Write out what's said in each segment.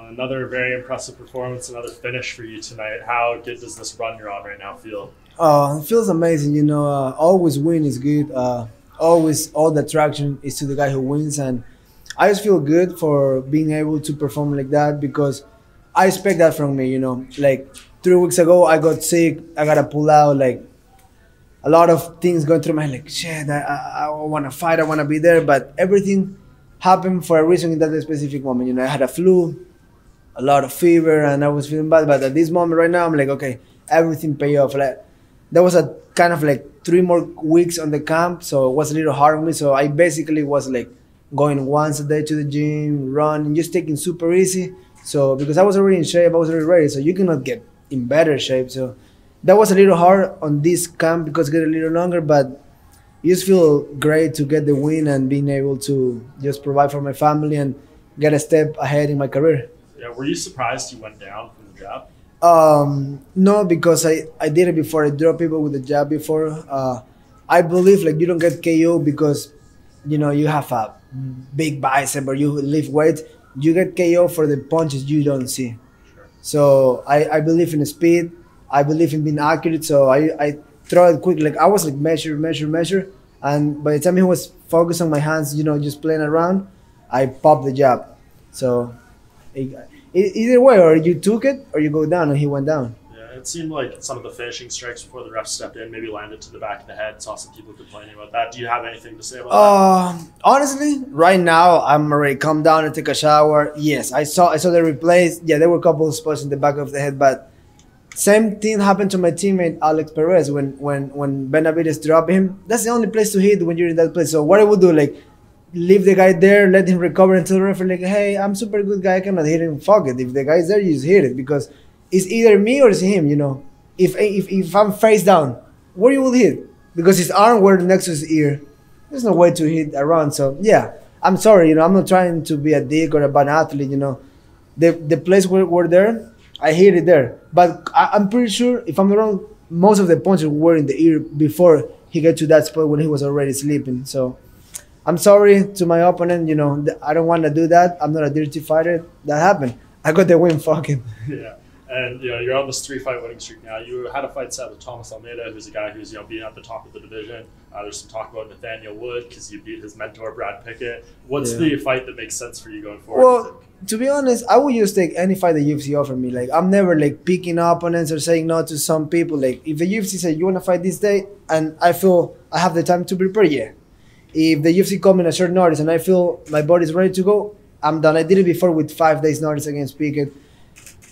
Another very impressive performance, another finish for you tonight. How good does this run you're on right now feel? It feels amazing. Always win is good. Always all the attraction is to the guy who wins, and I just feel good for being able to perform like that because I expect that from me. Like 3 weeks ago, I got sick. I gotta pull out. Like a lot of things going through my head. Like shit, I want to fight. I want to be there, but everything happened for a reason in that specific moment. I had a flu, a lot of fever, and I was feeling bad. But at this moment right now, I'm like, okay, everything pay off. Like there was a kind of like 3 more weeks on the camp, so it was a little hard on me. So I basically was like going once a day to the gym, running, just taking super easy. So because I was already in shape, I was already ready. So you cannot get in better shape. So that was a little hard on this camp because it got a little longer, but it just feel great to get the win and being able to just provide for my family and get a step ahead in my career. Yeah, were you surprised you went down from the jab? No, because I did it before. I dropped people with the jab before. I believe like you don't get KO because you have a big bicep or you lift weight. You get KO for the punches you don't see. Sure. So I believe in the speed. I believe in being accurate. So I throw it quick. Like I was like measure, and by the time he was focused on my hands, just playing around, I popped the jab. So either way, or you took it or you go down, and he went down. Yeah, it seemed like some of the finishing strikes before the ref stepped in maybe landed to the back of the head. Saw some people complaining about that. Do you have anything to say about that? Honestly, right now I'm already calm down and take a shower. Yes, I saw the replays. Yeah, there were a couple of spots in the back of the head, but same thing happened to my teammate Alex Perez when Benavides dropped him. That's the only place to hit when you're in that place. So what I would do, like, leave the guy there, let him recover until the referee like, hey, I'm super good guy, I cannot hit him. Fuck it. If the guy's there, you just hit it because it's either me or it's him. If I'm face down, where you will hit? Because his arm were next to his ear. There's no way to hit around. So yeah, I'm sorry. I'm not trying to be a dick or a bad athlete. The place where we're there, I hit it there. But I'm pretty sure, if I'm not wrong, most of the punches were in the ear before he got to that spot when he was already sleeping. So I'm sorry to my opponent. I don't want to do that. I'm not a dirty fighter. That happened. I got the win. Fucking. Yeah. And you're on this 3-fight winning streak now. You had a fight set with Thomas Almeida, who's a guy who's being at the top of the division. There's some talk about Nathaniel Wood because you beat his mentor Brad Pickett. What's the fight that makes sense for you going forward? Well, to be honest, I would just take any fight the UFC offer me. Like I'm never like picking opponents or saying no to some people. Like if the UFC says you want to fight this day and I feel I have the time to prepare, yeah. If the UFC call me in a short notice and I feel my body's ready to go, I'm done. I did it before with 5 days notice against Pickett,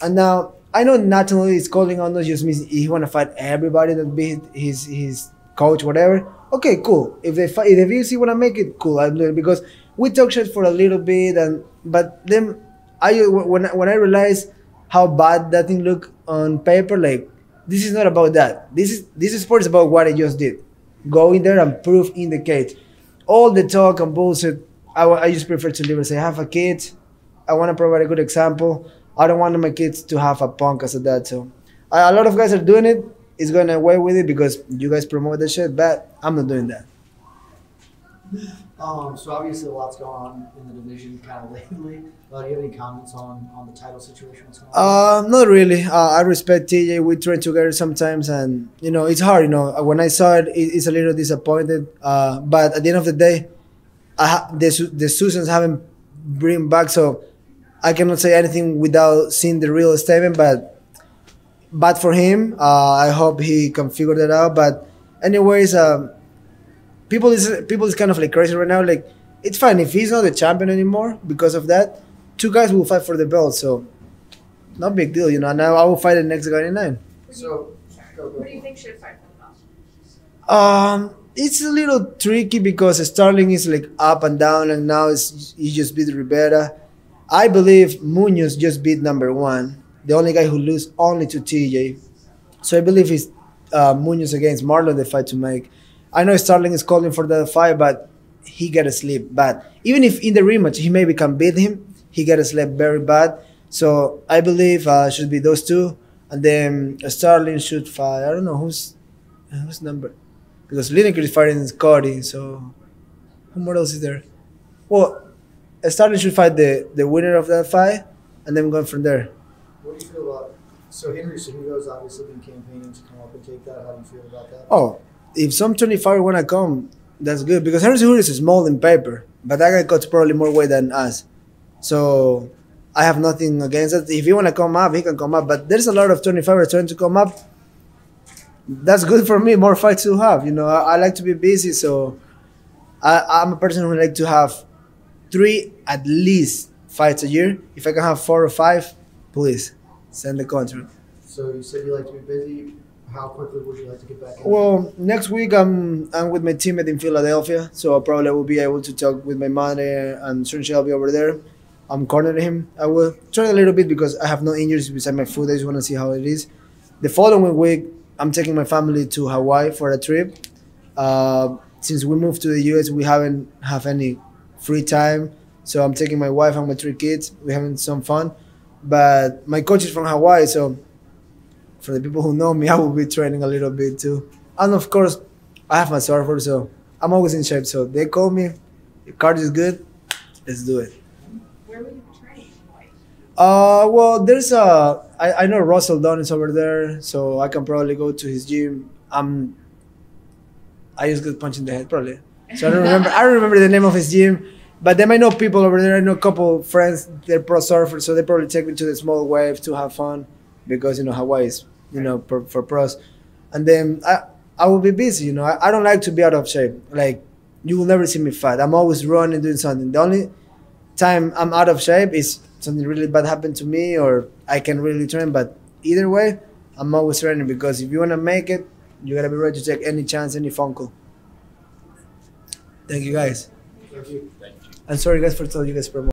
and now. I know naturally it's calling on us just means he want to fight everybody that beat his coach, whatever. Okay, cool. If the UFC want to make it, cool. I'm doing it because we talk shit for a little bit, but then when I realize how bad that thing look on paper, like this is not about that. This sport is about what I just did. Go in there and prove in the cage. All the talk and bullshit. I just prefer to live and say I have a kid. I want to provide a good example. I don't want my kids to have a punk as a dad. So a lot of guys are doing it. It's going away with it because you guys promote the shit, but I'm not doing that. So obviously a lot's going on in the division kind of lately. Do you have any comments on the title situation? What's going on? Not really. I respect TJ. We train together sometimes, and it's hard. When I saw it, it's a little disappointed. But at the end of the day, the Susans haven't bring back, so I cannot say anything without seeing the real statement. But for him, I hope he can figure that out. But anyways, people is kind of like crazy right now. Like it's fine if he's not the champion anymore because of that. 2 guys will fight for the belt, so no big deal. Now I will fight the next guy in 9. So, who do you think should fight for the belt? It's a little tricky because Starling is like up and down, and now he just beat Rivera. I believe Munoz just beat number 1, the only guy who lose only to TJ. So I believe it's Munoz against Marlon the fight to make. I know Starling is calling for the fight, but he got to sleep bad. Even if in the rematch he maybe can beat him, he got to sleep very bad. So I believe should be those 2, and then Starling should fight. I don't know who's number, because Lineker is fighting Cody. So who more else is there? Well, Starling should fight the winner of that fight, and then going from there. What do you feel about? So Henry Cejudo's obviously been campaigning to come up and take that. How do you feel about that? Oh, if some 25 want to come, that's good because Henry Cejudo is small in paper, but that guy cuts probably more weight than us. So I have nothing against it. If he want to come up, he can come up. But there's a lot of 25ers trying to come up. That's good for me. More fights to have. You know, I like to be busy, so I'm a person who like to have 3 at least fights a year. If I can have 4 or 5, please send the contract. So you said you like to be busy. How quickly would you like to get back in? Well, next week I'm with my teammate in Philadelphia, so I probably will be able to talk with my manager and Sean Shelby over there. I'm cornering him. I will try a little bit because I have no injuries beside my foot. I just want to see how it is. The following week, I'm taking my family to Hawaii for a trip. Since we moved to the U.S., we haven't have any free time, so I'm taking my wife and my 3 kids. We're having some fun. But my coach is from Hawaii, so for the people who know me, I will be training a little bit too. And of course, I have my surfer, so I'm always in shape. So they call me, your card is good, let's do it. Where will you train? Well, there's I know Russell Dunn is over there, so I can probably go to his gym. I just got punched in the head probably, so I don't remember the name of his gym. But then I know people over there. I know a couple friends. They're pro surfers, so they probably take me to the small wave to have fun, because Hawaii is for pros. And then I will be busy. I don't like to be out of shape. Like, you will never see me fat. I'm always running, doing something. The only time I'm out of shape is something really bad happened to me, or I can really train. But either way, I'm always training, because if you want to make it, you gotta be ready to take any chance, any phone call. Thank you, guys. Thank you. And sorry, guys, for telling you guys promote.